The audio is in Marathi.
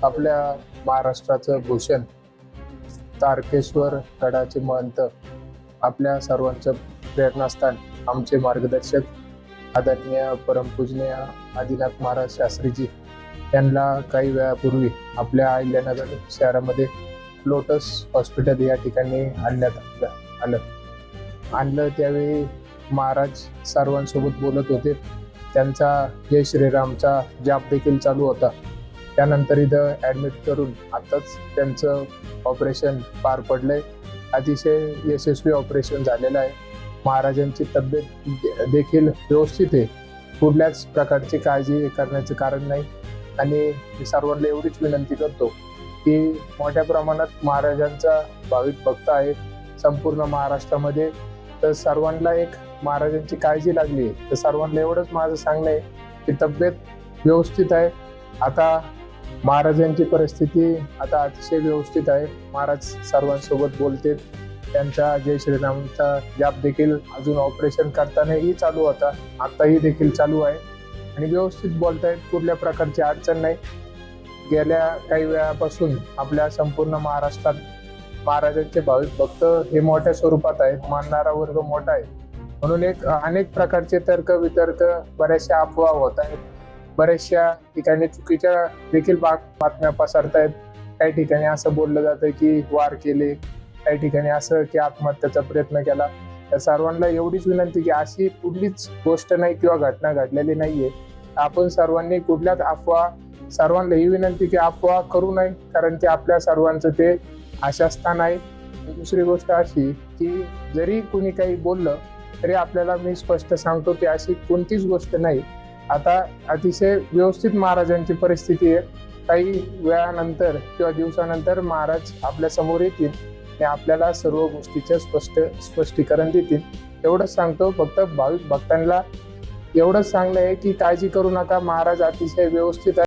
आपल्या महाराष्ट्राचं भूषण तारकेश्वर गडाचे महंत, आपल्या सर्वांचं प्रेरणास्थान, आमचे मार्गदर्शक आदरणीय परमपूजनीय आदिनाथ महाराज शास्त्रीजी यांना काही वेळापूर्वी आपल्या अहिल्यानगर शहरामध्ये लोटस हॉस्पिटल या ठिकाणी आणलं त्यावेळी महाराज सर्वांसोबत बोलत होते. त्यांचा जय श्रीरामचा जाप देखील चालू होता. त्यानंतर इथं ॲडमिट करून आताच त्यांचं ऑपरेशन पार पडलंय. अतिशय यशस्वी ऑपरेशन झालेलं आहे. महाराजांची तब्येत देखील व्यवस्थित आहे. कुठल्याच प्रकारची काळजी करण्याचं कारण नाही. आणि मी सर्वांना एवढीच विनंती करतो की मोठ्या प्रमाणात महाराजांचा भाविक भक्त आहे संपूर्ण महाराष्ट्रामध्ये. तर सर्वांना एक महाराजांची काळजी लागली आहे. तर सर्वांना एवढंच माझं सांगणं आहे की तब्येत व्यवस्थित आहे. आता महाराजांची परिस्थिती आता अतिशय व्यवस्थित आहे. महाराज सर्वांसोबत बोलते. त्यांचा जय श्रीरामचा जाप देखील अजून ऑपरेशन करतानाही चालू होता, आताही देखील चालू आहे आणि व्यवस्थित बोलतायत. कुठल्या प्रकारची अडचण नाही. गेल्या काही वेळापासून आपल्या संपूर्ण महाराष्ट्रात महाराजांचे भाविक भक्त हे मोठ्या स्वरूपात आहेत. मानणारा वर्ग मोठा आहे. म्हणून अनेक प्रकारचे तर्क वितर्क, बऱ्याचशा अफवा होत आहेत. बऱ्याचशा ठिकाणी चुकीच्या देखील बातम्या पसरतायत. काही ठिकाणी असं बोललं जातं की वार केले, काही ठिकाणी असं की आत्महत्येचा प्रयत्न केला. या सर्वांना एवढीच विनंती की अशी कुठलीच गोष्ट नाही किंवा घटना घडलेली नाहीये. आपण सर्वांनी कुठल्याच अफवा, सर्वांना ही विनंती की अफवा करू नये, कारण की आपल्या सर्वांचं ते आशास्थान आहे. दुसरी गोष्ट अशी की जरी कुणी काही बोललं तरी आपल्याला मी स्पष्ट सांगतो की अशी कोणतीच गोष्ट नाही. आता अतिशय व्यवस्थित महाराजांची परिस्थिती आहे. काही वेळानंतर किंवा दिवसानंतर महाराज आपल्या समोर येतील आणि आपल्याला सर्व गोष्टीचं स्पष्टीकरण देतील. एवढंच सांगतो. फक्त भाविक भक्तांना एवढंच सांगणं आहे की काळजी करू नका. महाराज अतिशय व्यवस्थित आहे.